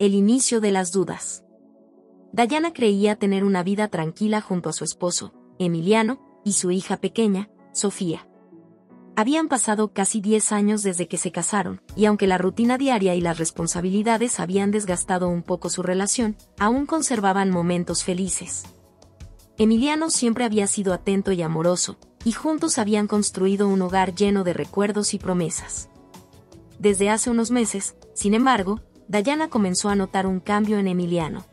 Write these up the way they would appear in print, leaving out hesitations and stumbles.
el inicio de las dudas. Dayana creía tener una vida tranquila junto a su esposo, Emiliano, y su hija pequeña, Sofía. Habían pasado casi 10 años desde que se casaron, y aunque la rutina diaria y las responsabilidades habían desgastado un poco su relación, aún conservaban momentos felices. Emiliano siempre había sido atento y amoroso, y juntos habían construido un hogar lleno de recuerdos y promesas. Desde hace unos meses, sin embargo, Dayana comenzó a notar un cambio en Emiliano.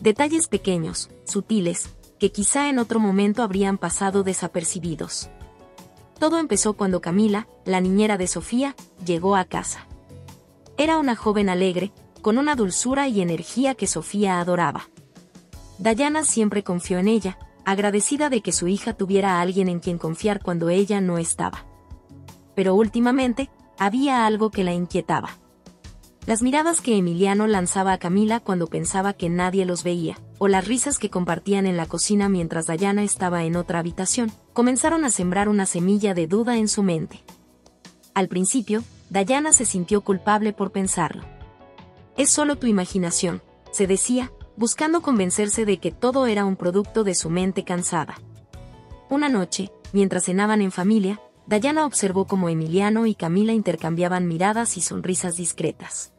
Detalles pequeños, sutiles, que quizá en otro momento habrían pasado desapercibidos. Todo empezó cuando Camila, la niñera de Sofía, llegó a casa. Era una joven alegre, con una dulzura y energía que Sofía adoraba. Dayana siempre confió en ella, agradecida de que su hija tuviera a alguien en quien confiar cuando ella no estaba. Pero últimamente, había algo que la inquietaba. Las miradas que Emiliano lanzaba a Camila cuando pensaba que nadie los veía, o las risas que compartían en la cocina mientras Dayana estaba en otra habitación, comenzaron a sembrar una semilla de duda en su mente. Al principio, Dayana se sintió culpable por pensarlo. «Es solo tu imaginación», se decía, buscando convencerse de que todo era un producto de su mente cansada. Una noche, mientras cenaban en familia, Dayana observó cómo Emiliano y Camila intercambiaban miradas y sonrisas discretas.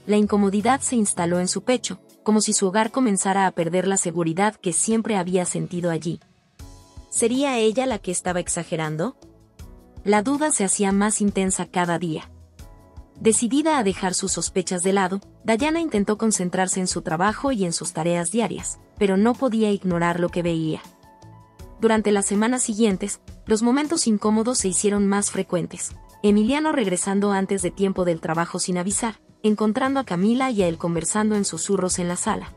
La incomodidad se instaló en su pecho, como si su hogar comenzara a perder la seguridad que siempre había sentido allí. ¿Sería ella la que estaba exagerando? La duda se hacía más intensa cada día. Decidida a dejar sus sospechas de lado, Dayana intentó concentrarse en su trabajo y en sus tareas diarias, pero no podía ignorar lo que veía. Durante las semanas siguientes, los momentos incómodos se hicieron más frecuentes. Emiliano regresando antes de tiempo del trabajo sin avisar, encontrando a Camila y a él conversando en susurros en la sala.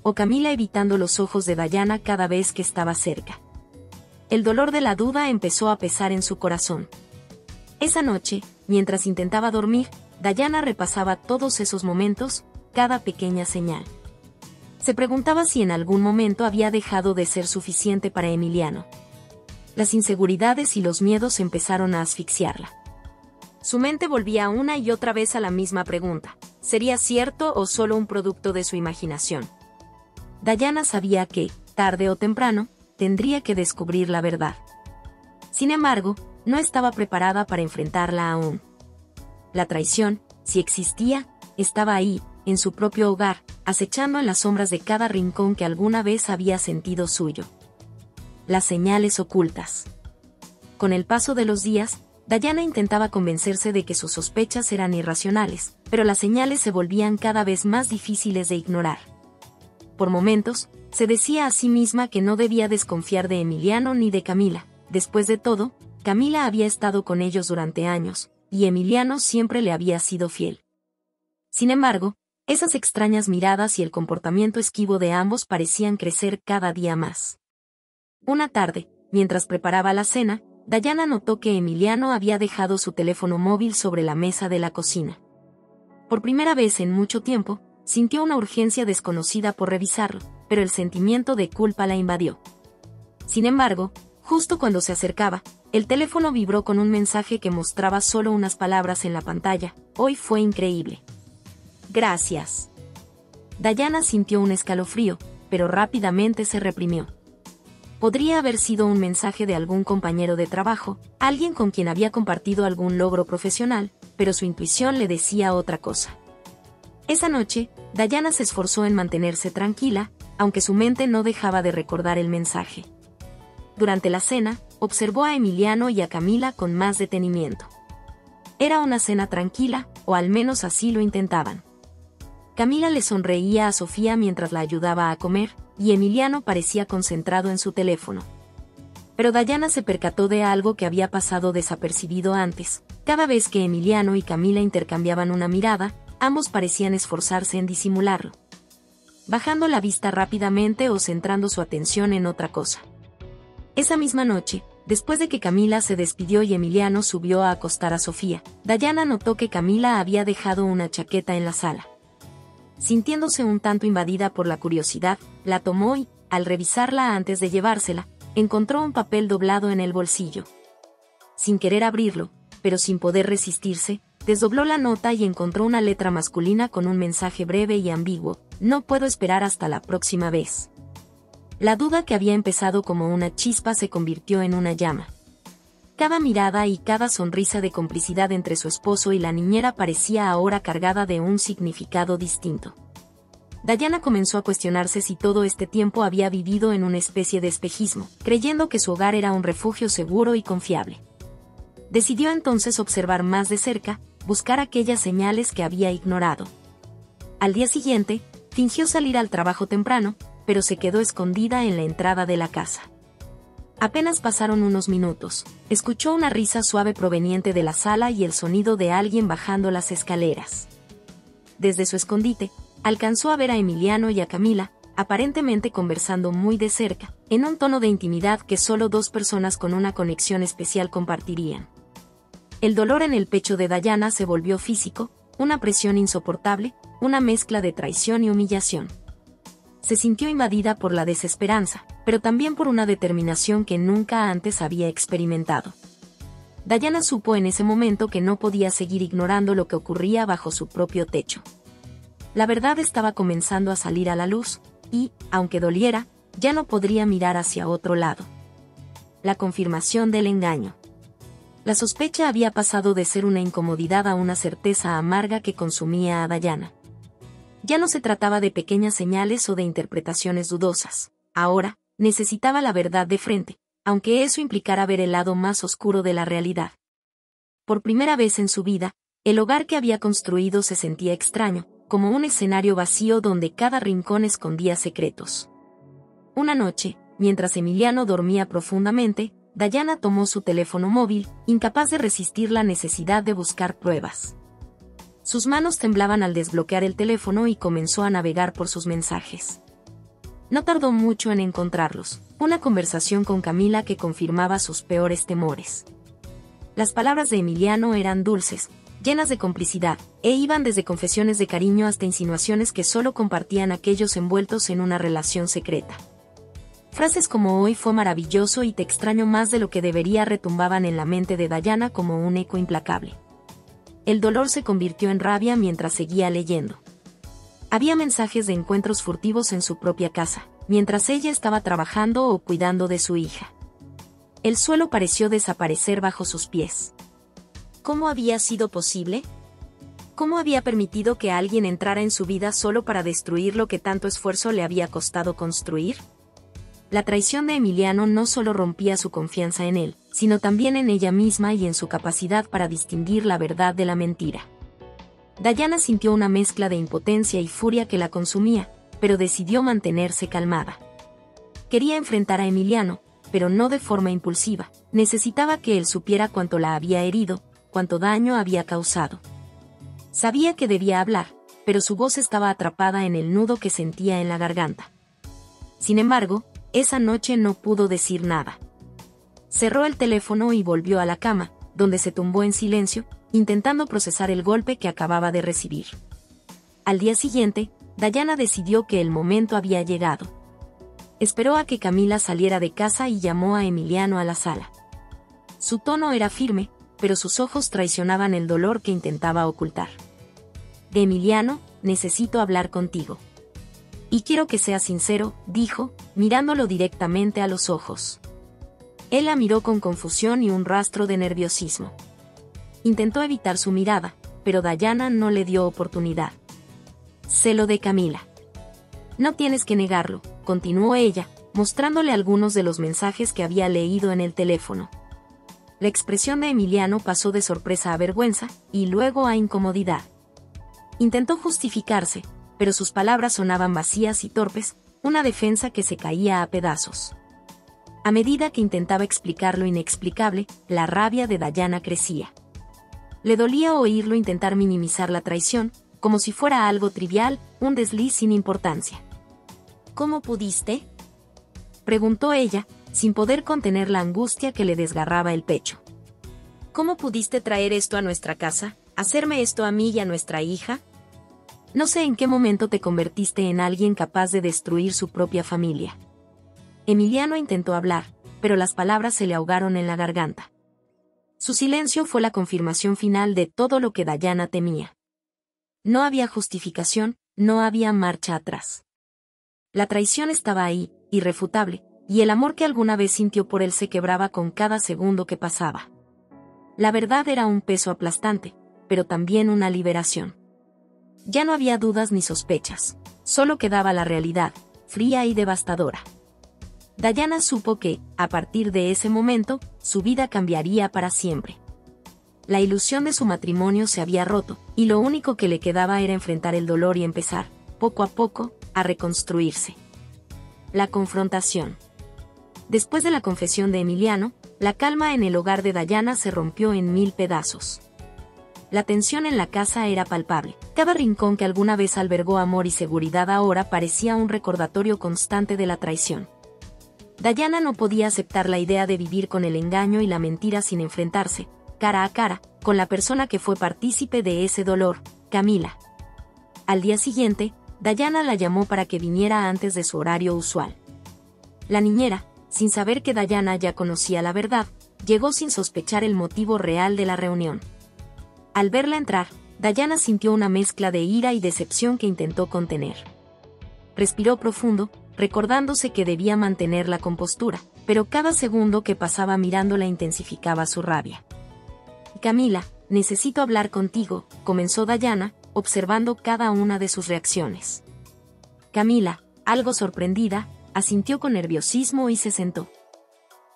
O Camila evitando los ojos de Dayana cada vez que estaba cerca. El dolor de la duda empezó a pesar en su corazón. Esa noche, mientras intentaba dormir, Dayana repasaba todos esos momentos, cada pequeña señal. Se preguntaba si en algún momento había dejado de ser suficiente para Emiliano. Las inseguridades y los miedos empezaron a asfixiarla. Su mente volvía una y otra vez a la misma pregunta: ¿sería cierto o solo un producto de su imaginación? Dayana sabía que, tarde o temprano, tendría que descubrir la verdad. Sin embargo, no estaba preparada para enfrentarla aún. La traición, si existía, estaba ahí, en su propio hogar, acechando en las sombras de cada rincón que alguna vez había sentido suyo. Las señales ocultas. Con el paso de los días, Dayana intentaba convencerse de que sus sospechas eran irracionales, pero las señales se volvían cada vez más difíciles de ignorar. Por momentos, se decía a sí misma que no debía desconfiar de Emiliano ni de Camila. Después de todo, Camila había estado con ellos durante años, y Emiliano siempre le había sido fiel. Sin embargo, esas extrañas miradas y el comportamiento esquivo de ambos parecían crecer cada día más. Una tarde, mientras preparaba la cena, Dayana notó que Emiliano había dejado su teléfono móvil sobre la mesa de la cocina. Por primera vez en mucho tiempo, sintió una urgencia desconocida por revisarlo, pero el sentimiento de culpa la invadió. Sin embargo, justo cuando se acercaba, el teléfono vibró con un mensaje que mostraba solo unas palabras en la pantalla: «Hoy fue increíble». «Gracias». Dayana sintió un escalofrío, pero rápidamente se reprimió. Podría haber sido un mensaje de algún compañero de trabajo, alguien con quien había compartido algún logro profesional, pero su intuición le decía otra cosa. Esa noche, Dayana se esforzó en mantenerse tranquila, aunque su mente no dejaba de recordar el mensaje. Durante la cena, observó a Emiliano y a Camila con más detenimiento. Era una cena tranquila, o al menos así lo intentaban. Camila le sonreía a Sofía mientras la ayudaba a comer, y Emiliano parecía concentrado en su teléfono. Pero Dayana se percató de algo que había pasado desapercibido antes. Cada vez que Emiliano y Camila intercambiaban una mirada, ambos parecían esforzarse en disimularlo, bajando la vista rápidamente o centrando su atención en otra cosa. Esa misma noche, después de que Camila se despidió y Emiliano subió a acostar a Sofía, Dayana notó que Camila había dejado una chaqueta en la sala. Sintiéndose un tanto invadida por la curiosidad, la tomó y, al revisarla antes de llevársela, encontró un papel doblado en el bolsillo. Sin querer abrirlo, pero sin poder resistirse, desdobló la nota y encontró una letra masculina con un mensaje breve y ambiguo: no puedo esperar hasta la próxima vez. La duda que había empezado como una chispa se convirtió en una llama. Cada mirada y cada sonrisa de complicidad entre su esposo y la niñera parecía ahora cargada de un significado distinto. Dayana comenzó a cuestionarse si todo este tiempo había vivido en una especie de espejismo, creyendo que su hogar era un refugio seguro y confiable. Decidió entonces observar más de cerca, buscar aquellas señales que había ignorado. Al día siguiente, fingió salir al trabajo temprano, pero se quedó escondida en la entrada de la casa. Apenas pasaron unos minutos, escuchó una risa suave proveniente de la sala y el sonido de alguien bajando las escaleras. Desde su escondite, alcanzó a ver a Emiliano y a Camila, aparentemente conversando muy de cerca, en un tono de intimidad que solo dos personas con una conexión especial compartirían. El dolor en el pecho de Dayana se volvió físico, una presión insoportable, una mezcla de traición y humillación. Se sintió invadida por la desesperanza, pero también por una determinación que nunca antes había experimentado. Dayana supo en ese momento que no podía seguir ignorando lo que ocurría bajo su propio techo. La verdad estaba comenzando a salir a la luz, y, aunque doliera, ya no podría mirar hacia otro lado. La confirmación del engaño. La sospecha había pasado de ser una incomodidad a una certeza amarga que consumía a Dayana. Ya no se trataba de pequeñas señales o de interpretaciones dudosas. Ahora, necesitaba la verdad de frente, aunque eso implicara ver el lado más oscuro de la realidad. Por primera vez en su vida, el hogar que había construido se sentía extraño, como un escenario vacío donde cada rincón escondía secretos. Una noche, mientras Emiliano dormía profundamente, Dayana tomó su teléfono móvil, incapaz de resistir la necesidad de buscar pruebas. Sus manos temblaban al desbloquear el teléfono y comenzó a navegar por sus mensajes. No tardó mucho en encontrarlos, una conversación con Camila que confirmaba sus peores temores. Las palabras de Emiliano eran dulces, llenas de complicidad, e iban desde confesiones de cariño hasta insinuaciones que solo compartían aquellos envueltos en una relación secreta. Frases como "hoy fue maravilloso" y "te extraño más de lo que debería" retumbaban en la mente de Dayana como un eco implacable. El dolor se convirtió en rabia mientras seguía leyendo. Había mensajes de encuentros furtivos en su propia casa, mientras ella estaba trabajando o cuidando de su hija. El suelo pareció desaparecer bajo sus pies. ¿Cómo había sido posible? ¿Cómo había permitido que alguien entrara en su vida solo para destruir lo que tanto esfuerzo le había costado construir? La traición de Emiliano no solo rompía su confianza en él, sino también en ella misma y en su capacidad para distinguir la verdad de la mentira. Dayana sintió una mezcla de impotencia y furia que la consumía, pero decidió mantenerse calmada. Quería enfrentar a Emiliano, pero no de forma impulsiva. Necesitaba que él supiera cuánto la había herido, cuánto daño había causado. Sabía que debía hablar, pero su voz estaba atrapada en el nudo que sentía en la garganta. Sin embargo, esa noche no pudo decir nada. Cerró el teléfono y volvió a la cama, donde se tumbó en silencio, intentando procesar el golpe que acababa de recibir. Al día siguiente, Dayana decidió que el momento había llegado. Esperó a que Camila saliera de casa y llamó a Emiliano a la sala. Su tono era firme, pero sus ojos traicionaban el dolor que intentaba ocultar. «Emiliano, necesito hablar contigo. Y quiero que seas sincero», dijo, mirándolo directamente a los ojos. Él la miró con confusión y un rastro de nerviosismo. Intentó evitar su mirada, pero Dayana no le dio oportunidad. «Celo de Camila. No tienes que negarlo», continuó ella, mostrándole algunos de los mensajes que había leído en el teléfono. La expresión de Emiliano pasó de sorpresa a vergüenza, y luego a incomodidad. Intentó justificarse, pero sus palabras sonaban vacías y torpes, una defensa que se caía a pedazos. A medida que intentaba explicar lo inexplicable, la rabia de Dayana crecía. Le dolía oírlo intentar minimizar la traición, como si fuera algo trivial, un desliz sin importancia. «¿Cómo pudiste?», preguntó ella, sin poder contener la angustia que le desgarraba el pecho. «¿Cómo pudiste traer esto a nuestra casa, hacerme esto a mí y a nuestra hija? No sé en qué momento te convertiste en alguien capaz de destruir su propia familia». Emiliano intentó hablar, pero las palabras se le ahogaron en la garganta. Su silencio fue la confirmación final de todo lo que Dayana temía. No había justificación, no había marcha atrás. La traición estaba ahí, irrefutable, y el amor que alguna vez sintió por él se quebraba con cada segundo que pasaba. La verdad era un peso aplastante, pero también una liberación. Ya no había dudas ni sospechas, solo quedaba la realidad, fría y devastadora. Dayana supo que, a partir de ese momento, su vida cambiaría para siempre. La ilusión de su matrimonio se había roto, y lo único que le quedaba era enfrentar el dolor y empezar, poco a poco, a reconstruirse. La confrontación. Después de la confesión de Emiliano, la calma en el hogar de Dayana se rompió en 1000 pedazos. La tensión en la casa era palpable. Cada rincón que alguna vez albergó amor y seguridad ahora parecía un recordatorio constante de la traición. Dayana no podía aceptar la idea de vivir con el engaño y la mentira sin enfrentarse, cara a cara, con la persona que fue partícipe de ese dolor, Camila. Al día siguiente, Dayana la llamó para que viniera antes de su horario usual. La niñera, sin saber que Dayana ya conocía la verdad, llegó sin sospechar el motivo real de la reunión. Al verla entrar, Dayana sintió una mezcla de ira y decepción que intentó contener. Respiró profundo, recordándose que debía mantener la compostura, pero cada segundo que pasaba mirándola intensificaba su rabia. «Camila, necesito hablar contigo», comenzó Dayana, observando cada una de sus reacciones. Camila, algo sorprendida, asintió con nerviosismo y se sentó.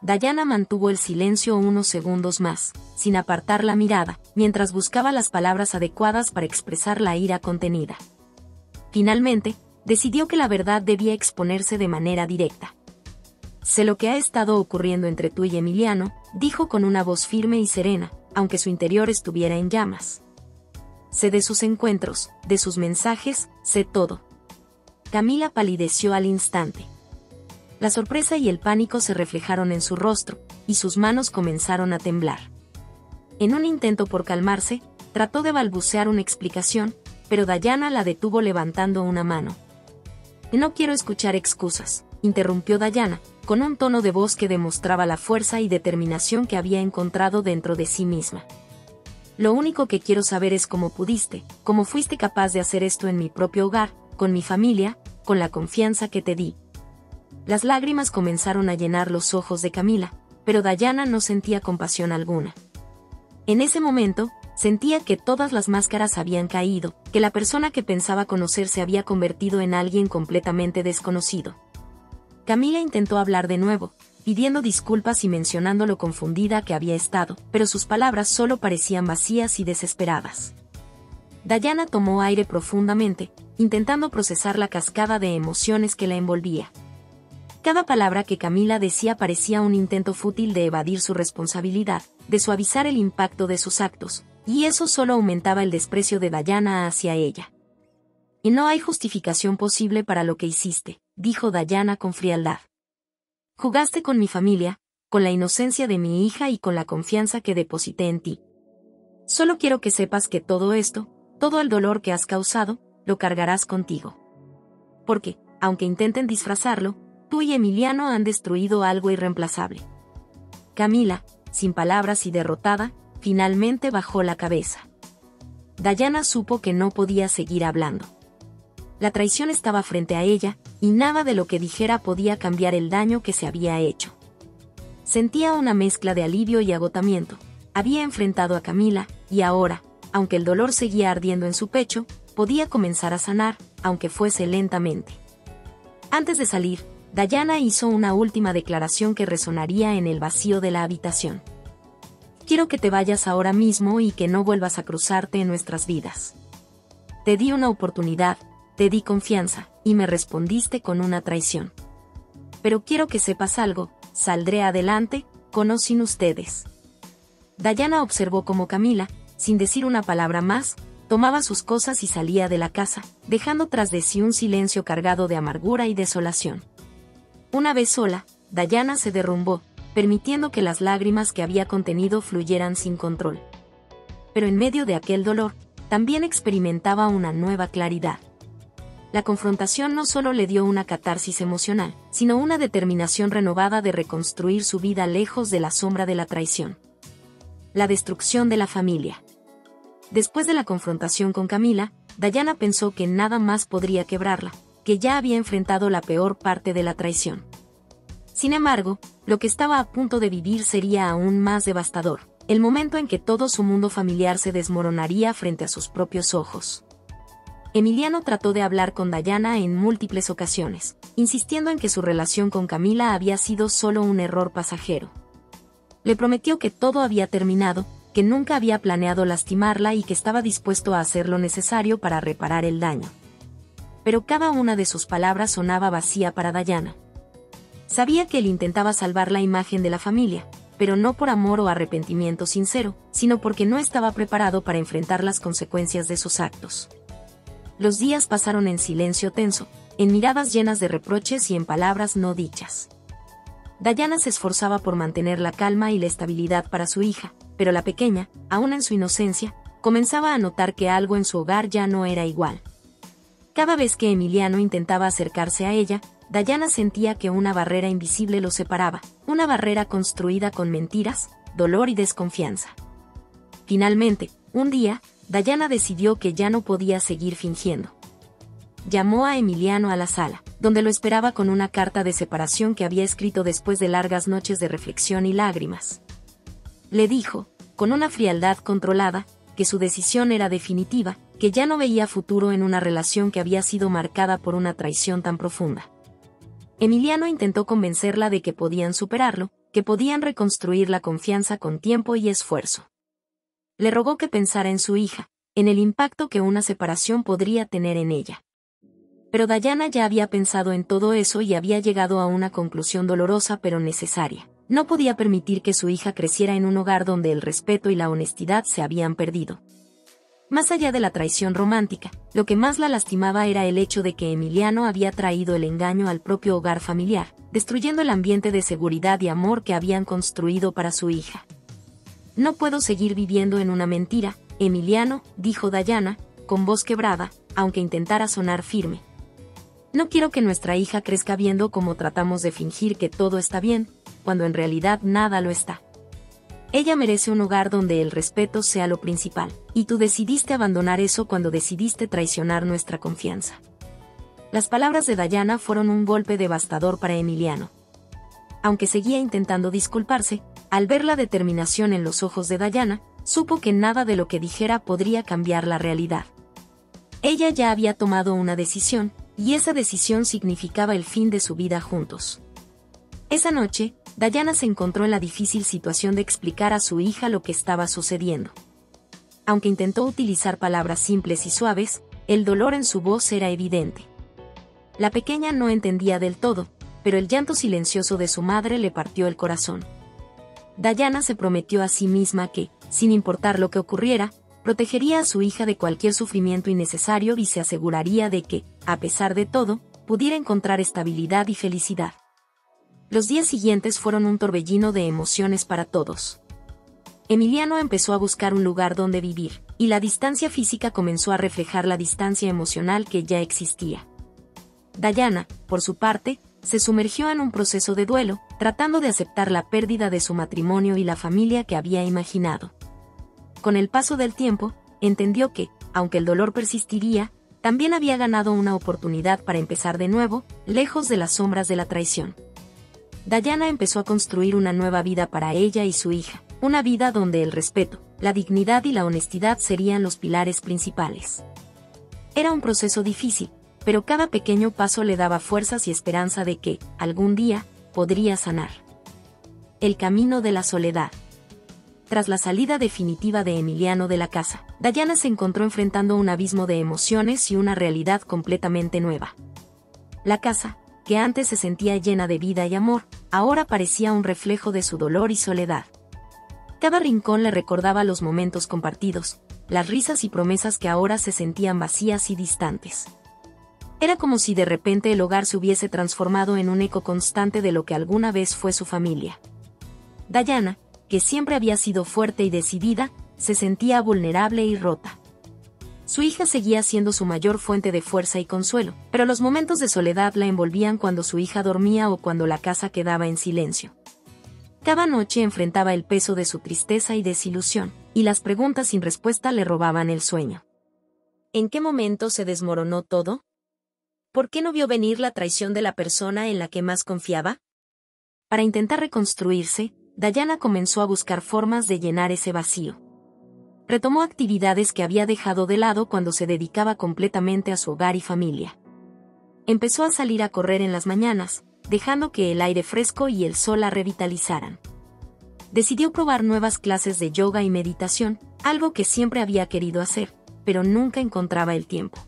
Dayana mantuvo el silencio unos segundos más, sin apartar la mirada, mientras buscaba las palabras adecuadas para expresar la ira contenida. Finalmente, decidió que la verdad debía exponerse de manera directa. «Sé lo que ha estado ocurriendo entre tú y Emiliano», dijo con una voz firme y serena, aunque su interior estuviera en llamas. «Sé de sus encuentros, de sus mensajes, sé todo». Camila palideció al instante. La sorpresa y el pánico se reflejaron en su rostro, y sus manos comenzaron a temblar. En un intento por calmarse, trató de balbucear una explicación, pero Dayana la detuvo levantando una mano. «No quiero escuchar excusas», interrumpió Dayana, con un tono de voz que demostraba la fuerza y determinación que había encontrado dentro de sí misma. «Lo único que quiero saber es cómo pudiste, cómo fuiste capaz de hacer esto en mi propio hogar, con mi familia, con la confianza que te di». Las lágrimas comenzaron a llenar los ojos de Camila, pero Dayana no sentía compasión alguna. En ese momento, sentía que todas las máscaras habían caído, que la persona que pensaba conocer se había convertido en alguien completamente desconocido. Camila intentó hablar de nuevo, pidiendo disculpas y mencionando lo confundida que había estado, pero sus palabras solo parecían vacías y desesperadas. Dayana tomó aire profundamente, intentando procesar la cascada de emociones que la envolvía. Cada palabra que Camila decía parecía un intento fútil de evadir su responsabilidad, de suavizar el impacto de sus actos, y eso solo aumentaba el desprecio de Dayana hacia ella. «Y no hay justificación posible para lo que hiciste», dijo Dayana con frialdad. «Jugaste con mi familia, con la inocencia de mi hija y con la confianza que deposité en ti. Solo quiero que sepas que todo esto, todo el dolor que has causado, lo cargarás contigo. Porque, aunque intenten disfrazarlo, tú y Emiliano han destruido algo irreemplazable». Camila, sin palabras y derrotada, finalmente bajó la cabeza. Dayana supo que no podía seguir hablando. La traición estaba frente a ella, y nada de lo que dijera podía cambiar el daño que se había hecho. Sentía una mezcla de alivio y agotamiento. Había enfrentado a Camila, y ahora, aunque el dolor seguía ardiendo en su pecho, podía comenzar a sanar, aunque fuese lentamente. Antes de salir, Dayana hizo una última declaración que resonaría en el vacío de la habitación. «Quiero que te vayas ahora mismo y que no vuelvas a cruzarte en nuestras vidas. Te di una oportunidad, te di confianza, y me respondiste con una traición. Pero quiero que sepas algo, saldré adelante, con o sin ustedes». Dayana observó cómo Camila, sin decir una palabra más, tomaba sus cosas y salía de la casa, dejando tras de sí un silencio cargado de amargura y desolación. Una vez sola, Dayana se derrumbó, permitiendo que las lágrimas que había contenido fluyeran sin control. Pero en medio de aquel dolor, también experimentaba una nueva claridad. La confrontación no solo le dio una catarsis emocional, sino una determinación renovada de reconstruir su vida lejos de la sombra de la traición. la destrucción de la familia. Después de la confrontación con Camila, Dayana pensó que nada más podría quebrarla, que ya había enfrentado la peor parte de la traición. Sin embargo, lo que estaba a punto de vivir sería aún más devastador, el momento en que todo su mundo familiar se desmoronaría frente a sus propios ojos. Emiliano trató de hablar con Dayana en múltiples ocasiones, insistiendo en que su relación con Camila había sido solo un error pasajero. Le prometió que todo había terminado, que nunca había planeado lastimarla y que estaba dispuesto a hacer lo necesario para reparar el daño. Pero cada una de sus palabras sonaba vacía para Dayana. Sabía que él intentaba salvar la imagen de la familia, pero no por amor o arrepentimiento sincero, sino porque no estaba preparado para enfrentar las consecuencias de sus actos. Los días pasaron en silencio tenso, en miradas llenas de reproches y en palabras no dichas. Dayana se esforzaba por mantener la calma y la estabilidad para su hija, pero la pequeña, aún en su inocencia, comenzaba a notar que algo en su hogar ya no era igual. Cada vez que Emiliano intentaba acercarse a ella, Dayana sentía que una barrera invisible lo separaba, una barrera construida con mentiras, dolor y desconfianza. Finalmente, un día, Dayana decidió que ya no podía seguir fingiendo. Llamó a Emiliano a la sala, donde lo esperaba con una carta de separación que había escrito después de largas noches de reflexión y lágrimas. Le dijo, con una frialdad controlada, que su decisión era definitiva, que ya no veía futuro en una relación que había sido marcada por una traición tan profunda. Emiliano intentó convencerla de que podían superarlo, que podían reconstruir la confianza con tiempo y esfuerzo. Le rogó que pensara en su hija, en el impacto que una separación podría tener en ella. Pero Dayana ya había pensado en todo eso y había llegado a una conclusión dolorosa pero necesaria. No podía permitir que su hija creciera en un hogar donde el respeto y la honestidad se habían perdido. Más allá de la traición romántica, lo que más la lastimaba era el hecho de que Emiliano había traído el engaño al propio hogar familiar, destruyendo el ambiente de seguridad y amor que habían construido para su hija. «No puedo seguir viviendo en una mentira, Emiliano», dijo Dayana, con voz quebrada, aunque intentara sonar firme. «No quiero que nuestra hija crezca viendo cómo tratamos de fingir que todo está bien, cuando en realidad nada lo está. Ella merece un hogar donde el respeto sea lo principal, y tú decidiste abandonar eso cuando decidiste traicionar nuestra confianza». Las palabras de Dayana fueron un golpe devastador para Emiliano. Aunque seguía intentando disculparse, al ver la determinación en los ojos de Dayana, supo que nada de lo que dijera podría cambiar la realidad. Ella ya había tomado una decisión, y esa decisión significaba el fin de su vida juntos. Esa noche, Dayana se encontró en la difícil situación de explicar a su hija lo que estaba sucediendo. Aunque intentó utilizar palabras simples y suaves, el dolor en su voz era evidente. La pequeña no entendía del todo, pero el llanto silencioso de su madre le partió el corazón. Dayana se prometió a sí misma que, sin importar lo que ocurriera, protegería a su hija de cualquier sufrimiento innecesario y se aseguraría de que, a pesar de todo, pudiera encontrar estabilidad y felicidad. Los días siguientes fueron un torbellino de emociones para todos. Emiliano empezó a buscar un lugar donde vivir, y la distancia física comenzó a reflejar la distancia emocional que ya existía. Dayana, por su parte, se sumergió en un proceso de duelo, tratando de aceptar la pérdida de su matrimonio y la familia que había imaginado. Con el paso del tiempo, entendió que, aunque el dolor persistiría, también había ganado una oportunidad para empezar de nuevo, lejos de las sombras de la traición. Dayana empezó a construir una nueva vida para ella y su hija, una vida donde el respeto, la dignidad y la honestidad serían los pilares principales. Era un proceso difícil, pero cada pequeño paso le daba fuerzas y esperanza de que, algún día, podría sanar. El camino de la soledad. Tras la salida definitiva de Emiliano de la casa, Dayana se encontró enfrentando un abismo de emociones y una realidad completamente nueva. La casa, que antes se sentía llena de vida y amor, ahora parecía un reflejo de su dolor y soledad. Cada rincón le recordaba los momentos compartidos, las risas y promesas que ahora se sentían vacías y distantes. Era como si de repente el hogar se hubiese transformado en un eco constante de lo que alguna vez fue su familia. Dayana, que siempre había sido fuerte y decidida, se sentía vulnerable y rota. Su hija seguía siendo su mayor fuente de fuerza y consuelo, pero los momentos de soledad la envolvían cuando su hija dormía o cuando la casa quedaba en silencio. Cada noche enfrentaba el peso de su tristeza y desilusión, y las preguntas sin respuesta le robaban el sueño. ¿En qué momento se desmoronó todo? ¿Por qué no vio venir la traición de la persona en la que más confiaba? Para intentar reconstruirse, Diana comenzó a buscar formas de llenar ese vacío. Retomó actividades que había dejado de lado cuando se dedicaba completamente a su hogar y familia. Empezó a salir a correr en las mañanas, dejando que el aire fresco y el sol la revitalizaran. Decidió probar nuevas clases de yoga y meditación, algo que siempre había querido hacer, pero nunca encontraba el tiempo.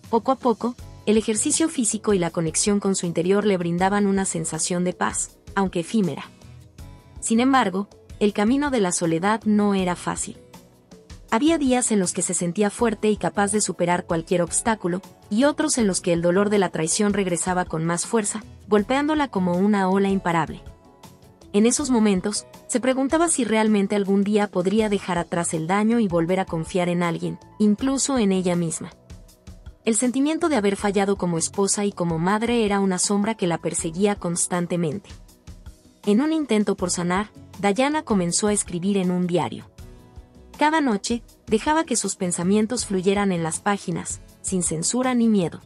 Poco a poco, el ejercicio físico y la conexión con su interior le brindaban una sensación de paz, aunque efímera. Sin embargo, el camino de la soledad no era fácil. Había días en los que se sentía fuerte y capaz de superar cualquier obstáculo, y otros en los que el dolor de la traición regresaba con más fuerza, golpeándola como una ola imparable. En esos momentos, se preguntaba si realmente algún día podría dejar atrás el daño y volver a confiar en alguien, incluso en ella misma. El sentimiento de haber fallado como esposa y como madre era una sombra que la perseguía constantemente. En un intento por sanar, Diana comenzó a escribir en un diario. Cada noche, dejaba que sus pensamientos fluyeran en las páginas, sin censura ni miedo.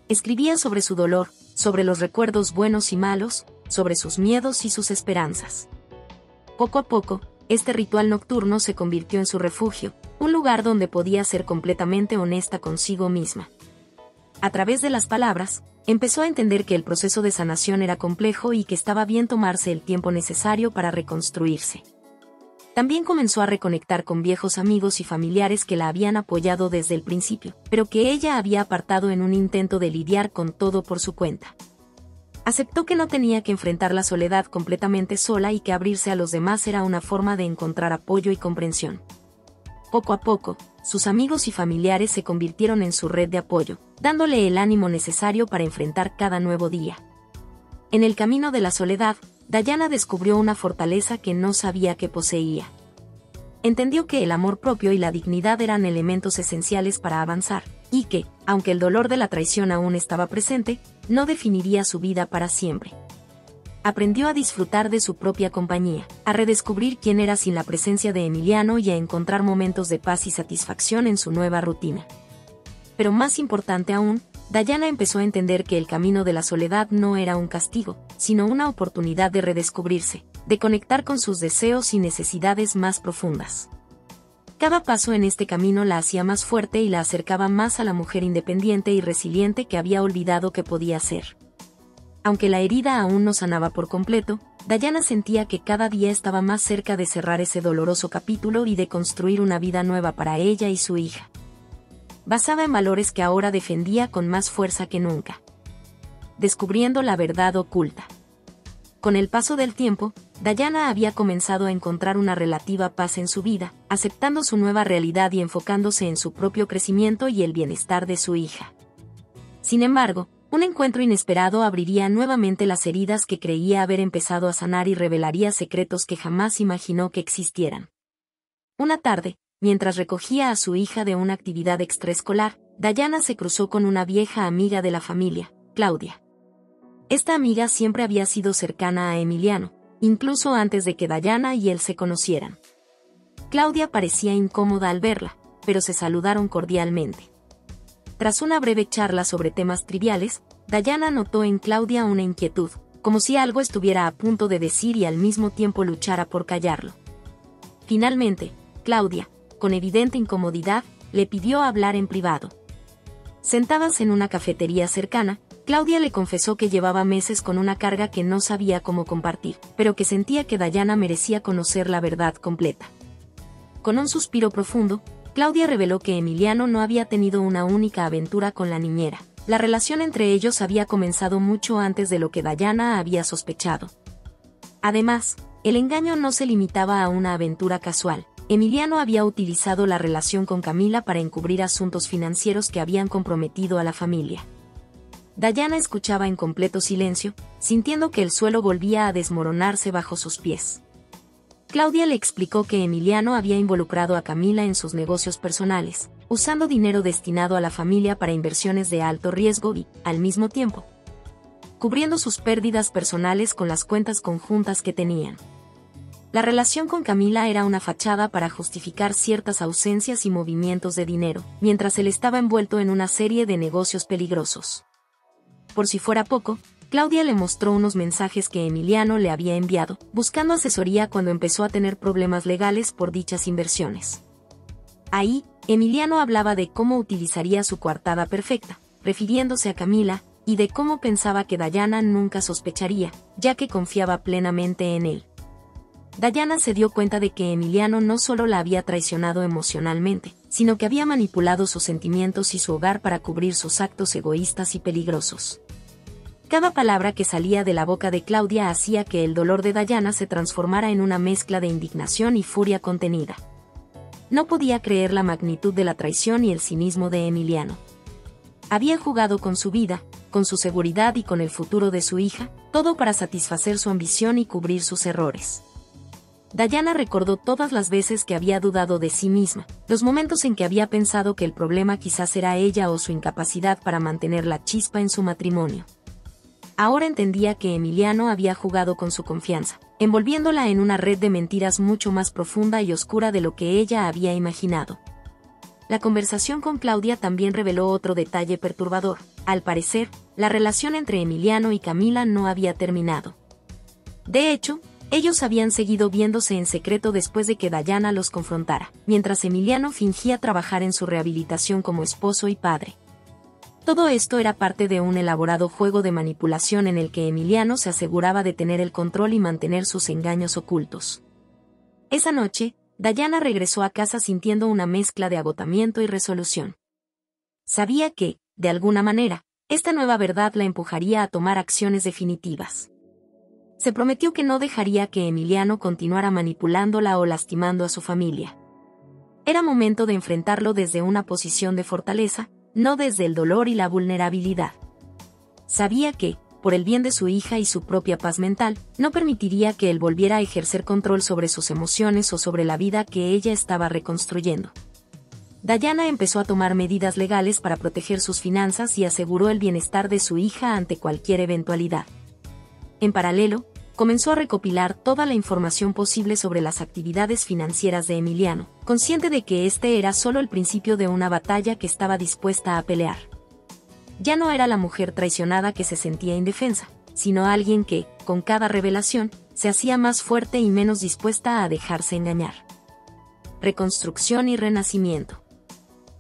Escribía sobre su dolor, sobre los recuerdos buenos y malos, sobre sus miedos y sus esperanzas. Poco a poco, este ritual nocturno se convirtió en su refugio, un lugar donde podía ser completamente honesta consigo misma. A través de las palabras, empezó a entender que el proceso de sanación era complejo y que estaba bien tomarse el tiempo necesario para reconstruirse. También comenzó a reconectar con viejos amigos y familiares que la habían apoyado desde el principio, pero que ella había apartado en un intento de lidiar con todo por su cuenta. Aceptó que no tenía que enfrentar la soledad completamente sola y que abrirse a los demás era una forma de encontrar apoyo y comprensión. Poco a poco, sus amigos y familiares se convirtieron en su red de apoyo, dándole el ánimo necesario para enfrentar cada nuevo día. En el camino de la soledad, Diana descubrió una fortaleza que no sabía que poseía. Entendió que el amor propio y la dignidad eran elementos esenciales para avanzar, y que, aunque el dolor de la traición aún estaba presente, no definiría su vida para siempre. Aprendió a disfrutar de su propia compañía, a redescubrir quién era sin la presencia de Emiliano y a encontrar momentos de paz y satisfacción en su nueva rutina. Pero más importante aún, Diana empezó a entender que el camino de la soledad no era un castigo, sino una oportunidad de redescubrirse, de conectar con sus deseos y necesidades más profundas. Cada paso en este camino la hacía más fuerte y la acercaba más a la mujer independiente y resiliente que había olvidado que podía ser. Aunque la herida aún no sanaba por completo, Diana sentía que cada día estaba más cerca de cerrar ese doloroso capítulo y de construir una vida nueva para ella y su hija, basada en valores que ahora defendía con más fuerza que nunca. Descubriendo la verdad oculta. Con el paso del tiempo, Diana había comenzado a encontrar una relativa paz en su vida, aceptando su nueva realidad y enfocándose en su propio crecimiento y el bienestar de su hija. Sin embargo, un encuentro inesperado abriría nuevamente las heridas que creía haber empezado a sanar y revelaría secretos que jamás imaginó que existieran. Una tarde, mientras recogía a su hija de una actividad extraescolar, Diana se cruzó con una vieja amiga de la familia, Claudia. Esta amiga siempre había sido cercana a Emiliano, incluso antes de que Diana y él se conocieran. Claudia parecía incómoda al verla, pero se saludaron cordialmente. Tras una breve charla sobre temas triviales, Diana notó en Claudia una inquietud, como si algo estuviera a punto de decir y al mismo tiempo luchara por callarlo. Finalmente, Claudia, con evidente incomodidad, le pidió hablar en privado. Sentadas en una cafetería cercana, Claudia le confesó que llevaba meses con una carga que no sabía cómo compartir, pero que sentía que Diana merecía conocer la verdad completa. Con un suspiro profundo, Claudia reveló que Emiliano no había tenido una única aventura con la niñera. La relación entre ellos había comenzado mucho antes de lo que Diana había sospechado. Además, el engaño no se limitaba a una aventura casual. Emiliano había utilizado la relación con Camila para encubrir asuntos financieros que habían comprometido a la familia. Diana escuchaba en completo silencio, sintiendo que el suelo volvía a desmoronarse bajo sus pies. Claudia le explicó que Emiliano había involucrado a Camila en sus negocios personales, usando dinero destinado a la familia para inversiones de alto riesgo y, al mismo tiempo, cubriendo sus pérdidas personales con las cuentas conjuntas que tenían. La relación con Camila era una fachada para justificar ciertas ausencias y movimientos de dinero, mientras él estaba envuelto en una serie de negocios peligrosos. Por si fuera poco, Claudia le mostró unos mensajes que Emiliano le había enviado, buscando asesoría cuando empezó a tener problemas legales por dichas inversiones. Ahí, Emiliano hablaba de cómo utilizaría su coartada perfecta, refiriéndose a Camila, y de cómo pensaba que Dayana nunca sospecharía, ya que confiaba plenamente en él. Dayana se dio cuenta de que Emiliano no solo la había traicionado emocionalmente, sino que había manipulado sus sentimientos y su hogar para cubrir sus actos egoístas y peligrosos. Cada palabra que salía de la boca de Claudia hacía que el dolor de Dayana se transformara en una mezcla de indignación y furia contenida. No podía creer la magnitud de la traición y el cinismo de Emiliano. Había jugado con su vida, con su seguridad y con el futuro de su hija, todo para satisfacer su ambición y cubrir sus errores. Dayana recordó todas las veces que había dudado de sí misma, los momentos en que había pensado que el problema quizás era ella o su incapacidad para mantener la chispa en su matrimonio. Ahora entendía que Emiliano había jugado con su confianza, envolviéndola en una red de mentiras mucho más profunda y oscura de lo que ella había imaginado. La conversación con Claudia también reveló otro detalle perturbador. Al parecer, la relación entre Emiliano y Camila no había terminado. De hecho, ellos habían seguido viéndose en secreto después de que Dayana los confrontara, mientras Emiliano fingía trabajar en su rehabilitación como esposo y padre. Todo esto era parte de un elaborado juego de manipulación en el que Emiliano se aseguraba de tener el control y mantener sus engaños ocultos. Esa noche, Dayana regresó a casa sintiendo una mezcla de agotamiento y resolución. Sabía que, de alguna manera, esta nueva verdad la empujaría a tomar acciones definitivas. Se prometió que no dejaría que Emiliano continuara manipulándola o lastimando a su familia. Era momento de enfrentarlo desde una posición de fortaleza, no desde el dolor y la vulnerabilidad. Sabía que, por el bien de su hija y su propia paz mental, no permitiría que él volviera a ejercer control sobre sus emociones o sobre la vida que ella estaba reconstruyendo. Dayana empezó a tomar medidas legales para proteger sus finanzas y aseguró el bienestar de su hija ante cualquier eventualidad. En paralelo, comenzó a recopilar toda la información posible sobre las actividades financieras de Emiliano, consciente de que este era solo el principio de una batalla que estaba dispuesta a pelear. Ya no era la mujer traicionada que se sentía indefensa, sino alguien que, con cada revelación, se hacía más fuerte y menos dispuesta a dejarse engañar. Reconstrucción y renacimiento.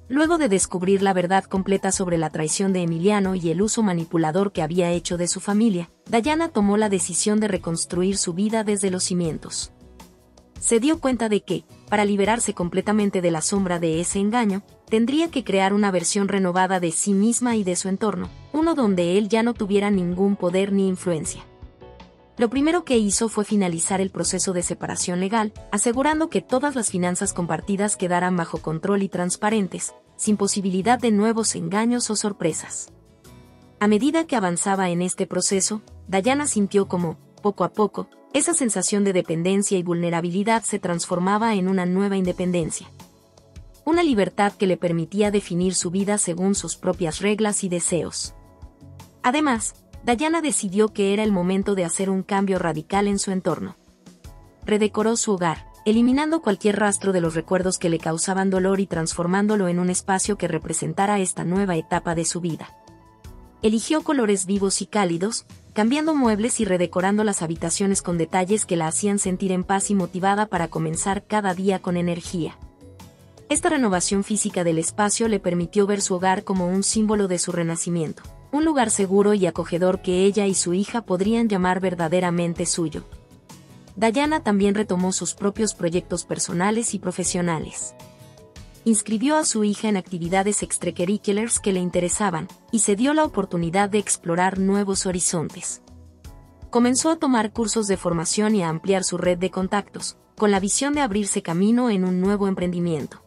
Luego de descubrir la verdad completa sobre la traición de Emiliano y el uso manipulador que había hecho de su familia, Dayana tomó la decisión de reconstruir su vida desde los cimientos. Se dio cuenta de que, para liberarse completamente de la sombra de ese engaño, tendría que crear una versión renovada de sí misma y de su entorno, uno donde él ya no tuviera ningún poder ni influencia. Lo primero que hizo fue finalizar el proceso de separación legal, asegurando que todas las finanzas compartidas quedaran bajo control y transparentes, sin posibilidad de nuevos engaños o sorpresas. A medida que avanzaba en este proceso, Dayana sintió como, poco a poco, esa sensación de dependencia y vulnerabilidad se transformaba en una nueva independencia. Una libertad que le permitía definir su vida según sus propias reglas y deseos. Además, Dayana decidió que era el momento de hacer un cambio radical en su entorno. Redecoró su hogar, eliminando cualquier rastro de los recuerdos que le causaban dolor y transformándolo en un espacio que representara esta nueva etapa de su vida. Eligió colores vivos y cálidos, cambiando muebles y redecorando las habitaciones con detalles que la hacían sentir en paz y motivada para comenzar cada día con energía. Esta renovación física del espacio le permitió ver su hogar como un símbolo de su renacimiento, un lugar seguro y acogedor que ella y su hija podrían llamar verdaderamente suyo. Dayana también retomó sus propios proyectos personales y profesionales. Inscribió a su hija en actividades extracurriculares que le interesaban, y se dio la oportunidad de explorar nuevos horizontes. Comenzó a tomar cursos de formación y a ampliar su red de contactos, con la visión de abrirse camino en un nuevo emprendimiento.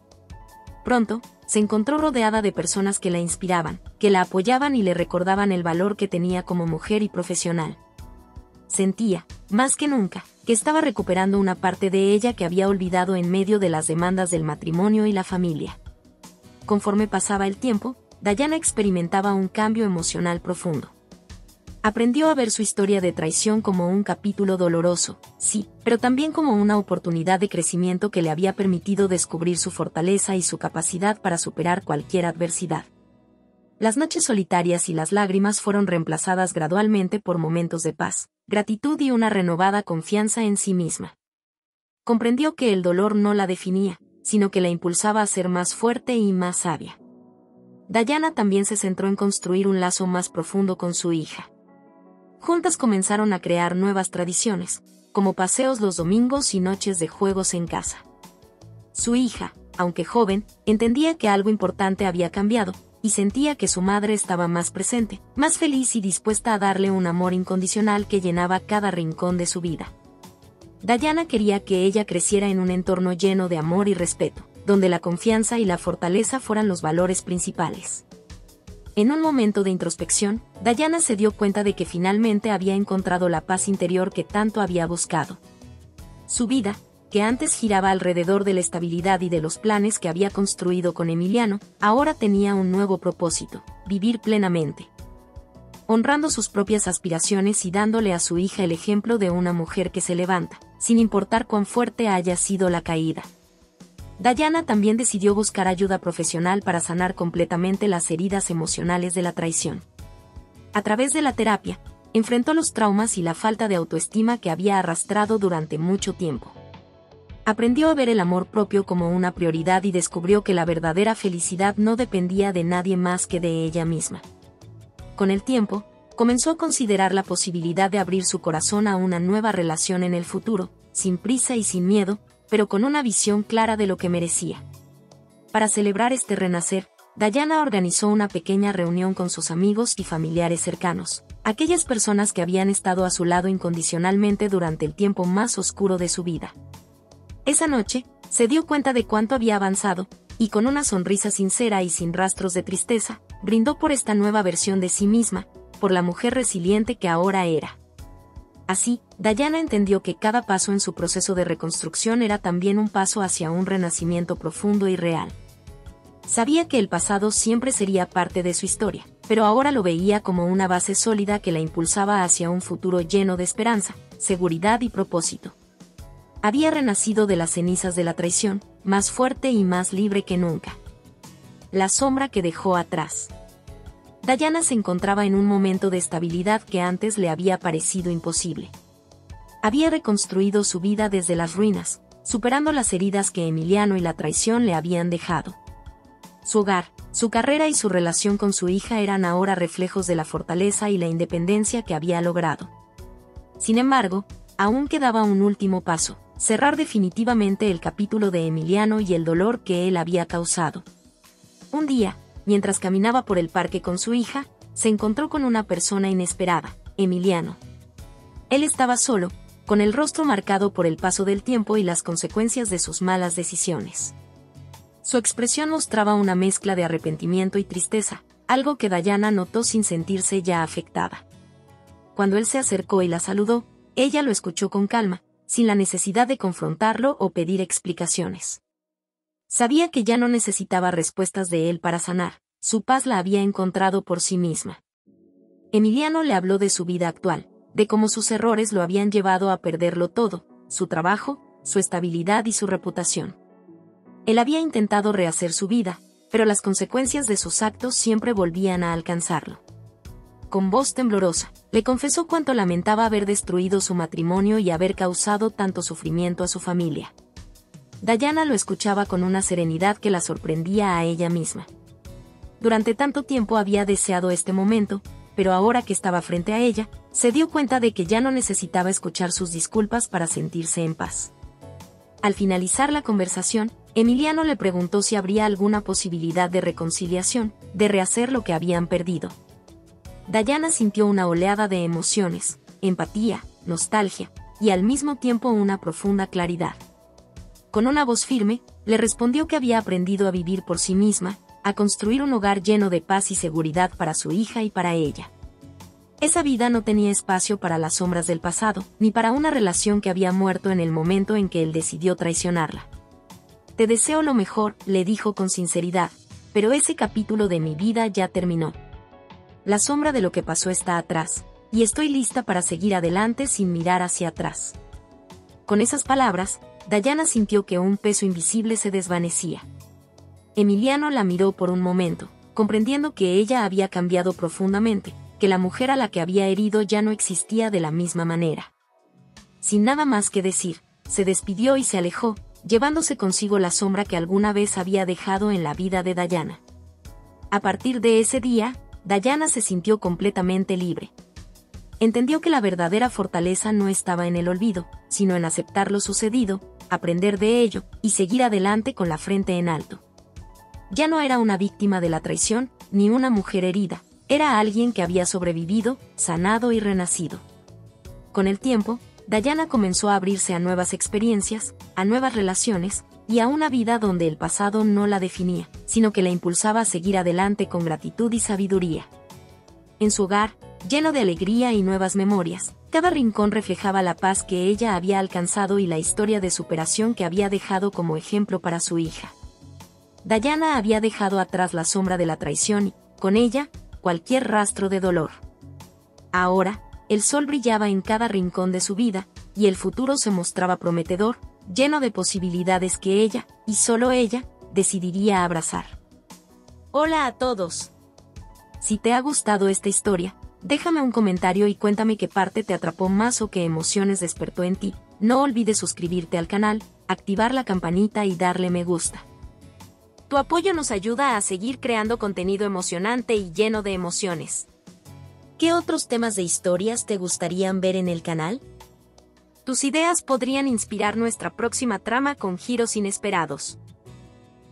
Pronto, se encontró rodeada de personas que la inspiraban, que la apoyaban y le recordaban el valor que tenía como mujer y profesional. Sentía, más que nunca, que estaba recuperando una parte de ella que había olvidado en medio de las demandas del matrimonio y la familia. Conforme pasaba el tiempo, Dayana experimentaba un cambio emocional profundo. Aprendió a ver su historia de traición como un capítulo doloroso, sí, pero también como una oportunidad de crecimiento que le había permitido descubrir su fortaleza y su capacidad para superar cualquier adversidad. Las noches solitarias y las lágrimas fueron reemplazadas gradualmente por momentos de paz, gratitud y una renovada confianza en sí misma. Comprendió que el dolor no la definía, sino que la impulsaba a ser más fuerte y más sabia. Diana también se centró en construir un lazo más profundo con su hija. Juntas comenzaron a crear nuevas tradiciones, como paseos los domingos y noches de juegos en casa. Su hija, aunque joven, entendía que algo importante había cambiado, y sentía que su madre estaba más presente, más feliz y dispuesta a darle un amor incondicional que llenaba cada rincón de su vida. Diana quería que ella creciera en un entorno lleno de amor y respeto, donde la confianza y la fortaleza fueran los valores principales. En un momento de introspección, Diana se dio cuenta de que finalmente había encontrado la paz interior que tanto había buscado. Su vida, que antes giraba alrededor de la estabilidad y de los planes que había construido con Emiliano, ahora tenía un nuevo propósito: vivir plenamente, honrando sus propias aspiraciones y dándole a su hija el ejemplo de una mujer que se levanta, sin importar cuán fuerte haya sido la caída. Diana también decidió buscar ayuda profesional para sanar completamente las heridas emocionales de la traición. A través de la terapia, enfrentó los traumas y la falta de autoestima que había arrastrado durante mucho tiempo. Aprendió a ver el amor propio como una prioridad y descubrió que la verdadera felicidad no dependía de nadie más que de ella misma. Con el tiempo, comenzó a considerar la posibilidad de abrir su corazón a una nueva relación en el futuro, sin prisa y sin miedo, pero con una visión clara de lo que merecía. Para celebrar este renacer, Diana organizó una pequeña reunión con sus amigos y familiares cercanos, aquellas personas que habían estado a su lado incondicionalmente durante el tiempo más oscuro de su vida. Esa noche, se dio cuenta de cuánto había avanzado, y con una sonrisa sincera y sin rastros de tristeza, brindó por esta nueva versión de sí misma, por la mujer resiliente que ahora era. Así, Diana entendió que cada paso en su proceso de reconstrucción era también un paso hacia un renacimiento profundo y real. Sabía que el pasado siempre sería parte de su historia, pero ahora lo veía como una base sólida que la impulsaba hacia un futuro lleno de esperanza, seguridad y propósito. Había renacido de las cenizas de la traición, más fuerte y más libre que nunca. La sombra que dejó atrás. Diana se encontraba en un momento de estabilidad que antes le había parecido imposible. Había reconstruido su vida desde las ruinas, superando las heridas que Emiliano y la traición le habían dejado. Su hogar, su carrera y su relación con su hija eran ahora reflejos de la fortaleza y la independencia que había logrado. Sin embargo, aún quedaba un último paso: cerrar definitivamente el capítulo de Emiliano y el dolor que él había causado. Un día, mientras caminaba por el parque con su hija, se encontró con una persona inesperada: Emiliano. Él estaba solo, con el rostro marcado por el paso del tiempo y las consecuencias de sus malas decisiones. Su expresión mostraba una mezcla de arrepentimiento y tristeza, algo que Diana notó sin sentirse ya afectada. Cuando él se acercó y la saludó, ella lo escuchó con calma, sin la necesidad de confrontarlo o pedir explicaciones. Sabía que ya no necesitaba respuestas de él para sanar, su paz la había encontrado por sí misma. Emiliano le habló de su vida actual, de cómo sus errores lo habían llevado a perderlo todo: su trabajo, su estabilidad y su reputación. Él había intentado rehacer su vida, pero las consecuencias de sus actos siempre volvían a alcanzarlo. Con voz temblorosa, le confesó cuánto lamentaba haber destruido su matrimonio y haber causado tanto sufrimiento a su familia. Diana lo escuchaba con una serenidad que la sorprendía a ella misma. Durante tanto tiempo había deseado este momento, pero ahora que estaba frente a ella, se dio cuenta de que ya no necesitaba escuchar sus disculpas para sentirse en paz. Al finalizar la conversación, Emiliano le preguntó si habría alguna posibilidad de reconciliación, de rehacer lo que habían perdido. Diana sintió una oleada de emociones: empatía, nostalgia, y al mismo tiempo una profunda claridad. Con una voz firme, le respondió que había aprendido a vivir por sí misma, a construir un hogar lleno de paz y seguridad para su hija y para ella. Esa vida no tenía espacio para las sombras del pasado, ni para una relación que había muerto en el momento en que él decidió traicionarla. «Te deseo lo mejor», le dijo con sinceridad, «pero ese capítulo de mi vida ya terminó. La sombra de lo que pasó está atrás, y estoy lista para seguir adelante sin mirar hacia atrás. Con esas palabras, Diana sintió que un peso invisible se desvanecía. Emiliano la miró por un momento, comprendiendo que ella había cambiado profundamente, que la mujer a la que había herido ya no existía de la misma manera. Sin nada más que decir, se despidió y se alejó, llevándose consigo la sombra que alguna vez había dejado en la vida de Diana. A partir de ese día, Diana se sintió completamente libre. Entendió que la verdadera fortaleza no estaba en el olvido, sino en aceptar lo sucedido, aprender de ello, y seguir adelante con la frente en alto. Ya no era una víctima de la traición, ni una mujer herida, era alguien que había sobrevivido, sanado y renacido. Con el tiempo, Diana comenzó a abrirse a nuevas experiencias, a nuevas relaciones, y a una vida donde el pasado no la definía, sino que la impulsaba a seguir adelante con gratitud y sabiduría. En su hogar, lleno de alegría y nuevas memorias, cada rincón reflejaba la paz que ella había alcanzado y la historia de superación que había dejado como ejemplo para su hija. Diana había dejado atrás la sombra de la traición y, con ella, cualquier rastro de dolor. Ahora, el sol brillaba en cada rincón de su vida, y el futuro se mostraba prometedor, lleno de posibilidades que ella, y solo ella, decidiría abrazar. Hola a todos. Si te ha gustado esta historia, déjame un comentario y cuéntame qué parte te atrapó más o qué emociones despertó en ti. No olvides suscribirte al canal, activar la campanita y darle me gusta. Tu apoyo nos ayuda a seguir creando contenido emocionante y lleno de emociones. ¿Qué otros temas de historias te gustarían ver en el canal? Tus ideas podrían inspirar nuestra próxima trama con giros inesperados.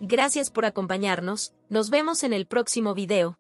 Gracias por acompañarnos, nos vemos en el próximo video.